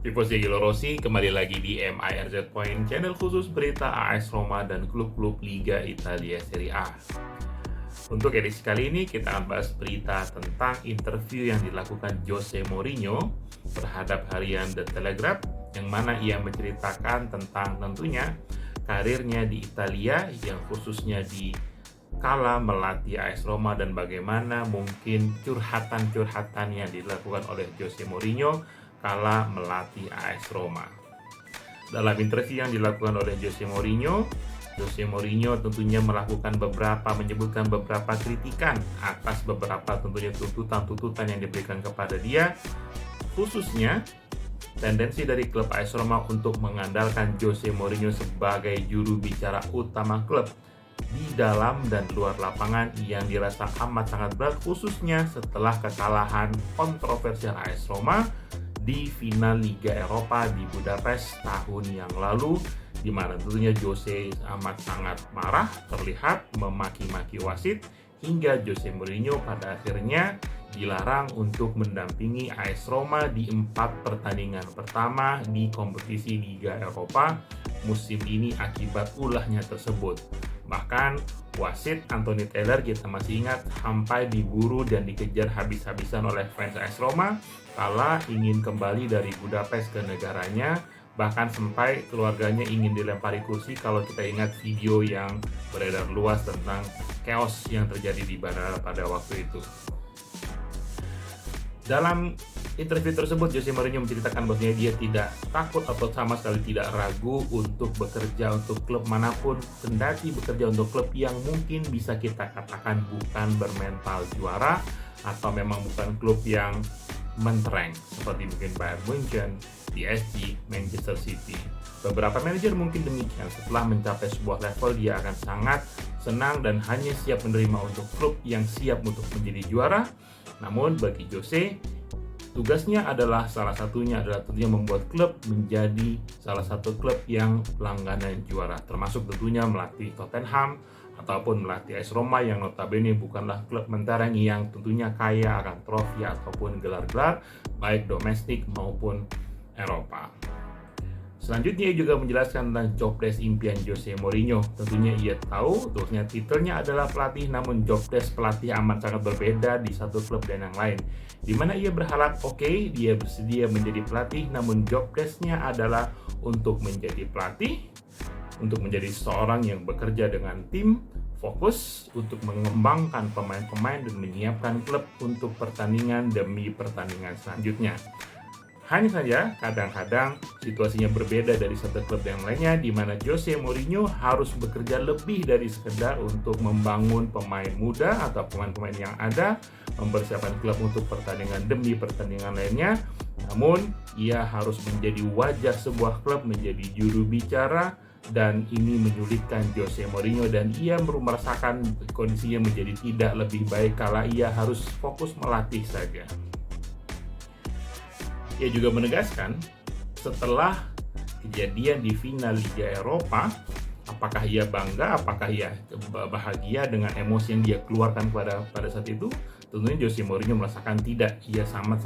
Tifosi Gilo Rossi kembali lagi di MIRZ Point, channel khusus berita AS Roma dan klub-klub Liga Italia Serie A. Untuk edisi kali ini kita akan bahas berita tentang interview yang dilakukan Jose Mourinho terhadap harian The Telegraph, yang mana ia menceritakan tentang tentunya karirnya di Italia, yang khususnya di kala melatih AS Roma, dan bagaimana mungkin curhatan-curhatan yang dilakukan oleh Jose Mourinho kala melatih AS Roma. Dalam interview yang dilakukan oleh Jose Mourinho tentunya menyebutkan beberapa kritikan atas beberapa tentunya tuntutan yang diberikan kepada dia, khususnya tendensi dari klub AS Roma untuk mengandalkan Jose Mourinho sebagai juru bicara utama klub di dalam dan luar lapangan, yang dirasa amat sangat berat, khususnya setelah kekalahan kontroversial AS Roma di final Liga Eropa di Budapest tahun yang lalu, di mana tentunya Jose amat sangat marah, terlihat memaki-maki wasit, hingga Jose Mourinho pada akhirnya dilarang untuk mendampingi AS Roma di 4 pertandingan pertama di kompetisi Liga Eropa musim ini akibat ulahnya tersebut. Bahkan wasit Anthony Taylor, kita masih ingat, sampai diburu dan dikejar habis-habisan oleh fans AS Roma kala ingin kembali dari Budapest ke negaranya. Bahkan sampai keluarganya ingin dilempari kursi, kalau kita ingat video yang beredar luas tentang chaos yang terjadi di bandara pada waktu itu. Dalam interview tersebut, Jose Mourinho menceritakan bahwasanya dia tidak takut atau sama sekali tidak ragu untuk bekerja untuk klub manapun, kendati bekerja untuk klub yang mungkin bisa kita katakan bukan bermental juara atau memang bukan klub yang mentereng seperti mungkin Bayern Munchen, PSG, Manchester City. Beberapa manajer mungkin demikian, setelah mencapai sebuah level dia akan sangat senang dan hanya siap menerima untuk klub yang siap untuk menjadi juara. Namun bagi Jose, tugasnya adalah salah satunya adalah tentunya membuat klub menjadi salah satu klub yang langganan juara, termasuk tentunya melatih Tottenham ataupun melatih AS Roma yang notabene bukanlah klub mentereng yang tentunya kaya akan trofi ataupun gelar-gelar baik domestik maupun Eropa. Selanjutnya ia juga menjelaskan tentang jobdesk impian Jose Mourinho. Tentunya ia tahu terusnya titelnya adalah pelatih, namun jobdesk pelatih amat sangat berbeda di satu klub dan yang lain, di mana ia berharap dia bersedia menjadi pelatih, namun jobdesknya adalah untuk menjadi pelatih, untuk menjadi seorang yang bekerja dengan tim, fokus untuk mengembangkan pemain-pemain dan menyiapkan klub untuk pertandingan demi pertandingan selanjutnya. Hanya saja kadang-kadang situasinya berbeda dari satu klub yang lainnya, di mana Jose Mourinho harus bekerja lebih dari sekedar untuk membangun pemain muda atau pemain-pemain yang ada, mempersiapkan klub untuk pertandingan demi pertandingan lainnya. Namun ia harus menjadi wajah sebuah klub, menjadi juru bicara, dan ini menyulitkan Jose Mourinho, dan ia merasakan kondisinya menjadi tidak lebih baik kala ia harus fokus melatih saja. Ia juga menegaskan setelah kejadian di final Liga Eropa, apakah ia bangga, apakah ia bahagia dengan emosi yang dia keluarkan pada saat itu? Tentunya Jose Mourinho merasakan tidak, ia sangat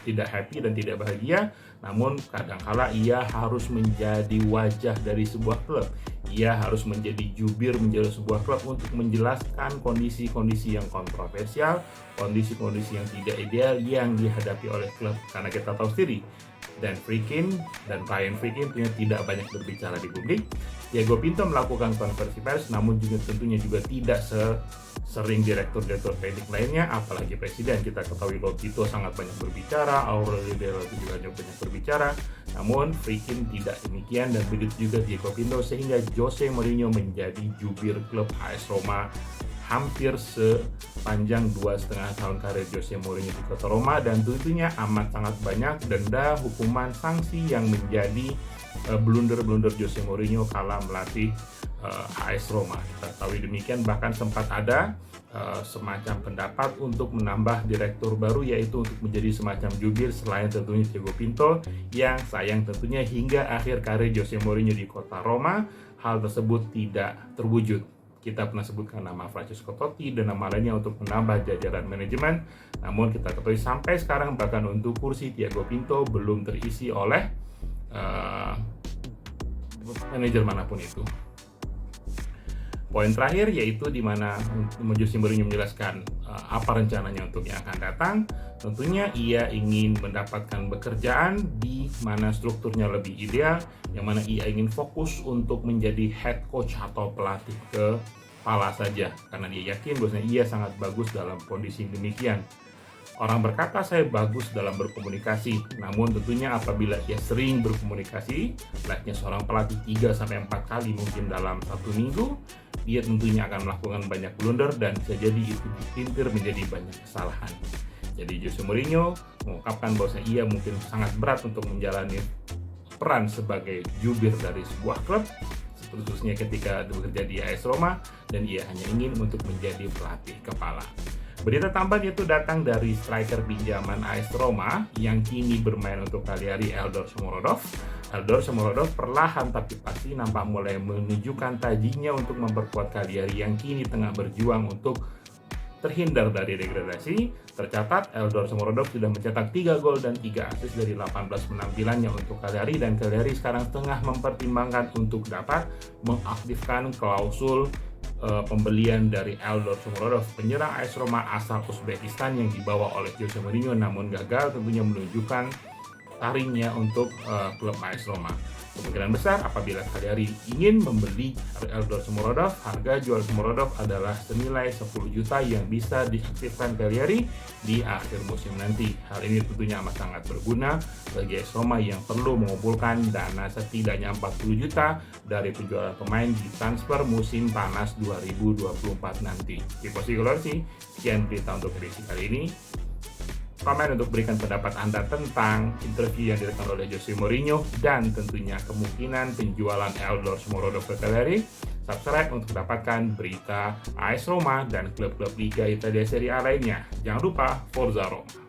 tidak happy dan tidak bahagia. Namun kadangkala ia harus menjadi wajah dari sebuah klub. Ia harus menjadi jubir menjadi sebuah klub untuk menjelaskan kondisi-kondisi yang kontroversial, kondisi-kondisi yang tidak ideal yang dihadapi oleh klub. Karena kita tahu sendiri, Dan Friedkin dan Ryan Friedkin tidak banyak berbicara di publik. Thiago Pinto melakukan konferensi pers, namun tentunya juga tidak sering direktur-direktur teknik lainnya, apalagi presiden. Kita ketahui Lotito sangat banyak berbicara, Aurelio De Rossi juga banyak berbicara, namun Friedkin tidak demikian, dan begitu juga Thiago Pinto, sehingga Jose Mourinho menjadi jubir klub AS Roma hampir sepanjang 2,5 tahun karir Jose Mourinho di kota Roma, dan tentunya amat sangat banyak denda, hukuman, sanksi yang menjadi blunder-blunder Jose Mourinho kala melatih AS Roma. Kita tahu demikian, bahkan sempat ada semacam pendapat untuk menambah direktur baru, yaitu untuk menjadi semacam jubir selain tentunya Thiago Pinto, yang sayang tentunya hingga akhir karir Jose Mourinho di kota Roma hal tersebut tidak terwujud. Kita pernah sebutkan nama Francesco Totti dan nama lainnya untuk menambah jajaran manajemen. Namun kita ketahui sampai sekarang bahkan untuk kursi Thiago Pinto belum terisi oleh manajer manapun itu. Poin terakhir yaitu di mana Jose Mourinho menjelaskan apa rencananya untuk yang akan datang. Tentunya ia ingin mendapatkan pekerjaan di mana strukturnya lebih ideal, yang mana ia ingin fokus untuk menjadi head coach atau pelatih kepala saja, karena dia yakin bahwasanya ia sangat bagus dalam kondisi demikian. Orang berkata saya bagus dalam berkomunikasi, namun tentunya apabila ia sering berkomunikasi, layaknya seorang pelatih 3-4 kali mungkin dalam satu minggu, dia tentunya akan melakukan banyak blunder dan bisa jadi itu ditintir menjadi banyak kesalahan. Jadi Jose Mourinho mengungkapkan bahwa ia mungkin sangat berat untuk menjalani peran sebagai jubir dari sebuah klub, khususnya ketika bekerja di AS Roma, dan ia hanya ingin untuk menjadi pelatih kepala. Berita tambahan itu datang dari striker pinjaman AS Roma yang kini bermain untuk Cagliari, Eldor Shomurodov. Eldor Shomurodov perlahan tapi pasti nampak mulai menunjukkan tajinya untuk memperkuat Cagliari yang kini tengah berjuang untuk terhindar dari degradasi. Tercatat Eldor Shomurodov sudah mencetak 3 gol dan 3 assist dari 18 penampilannya untuk Cagliari, dan Cagliari sekarang tengah mempertimbangkan untuk dapat mengaktifkan klausul pembelian dari Eldor Shomurodov, penyerang AS Roma asal Uzbekistan yang dibawa oleh Jose Mourinho, namun gagal tentunya menunjukkan taringnya untuk klub AS Roma. Kemungkinan besar apabila Cagliari ingin membeli Eldor Shomurodov, harga jual Shomurodov adalah senilai 10 juta yang bisa diaktifkan Cagliari di akhir musim nanti. Hal ini tentunya amat sangat berguna bagi AS Roma yang perlu mengumpulkan dana setidaknya 40 juta dari penjualan pemain di transfer musim panas 2024 nanti. Di posisi sih, sekian berita untuk edisi kali ini. Komen untuk berikan pendapat Anda tentang interview yang dilakukan oleh Jose Mourinho dan tentunya kemungkinan penjualan Eldor Shomurodov ke Cagliari. Subscribe untuk mendapatkan berita AS Roma dan klub-klub Liga Italia Serie A lainnya. Jangan lupa Forza Roma.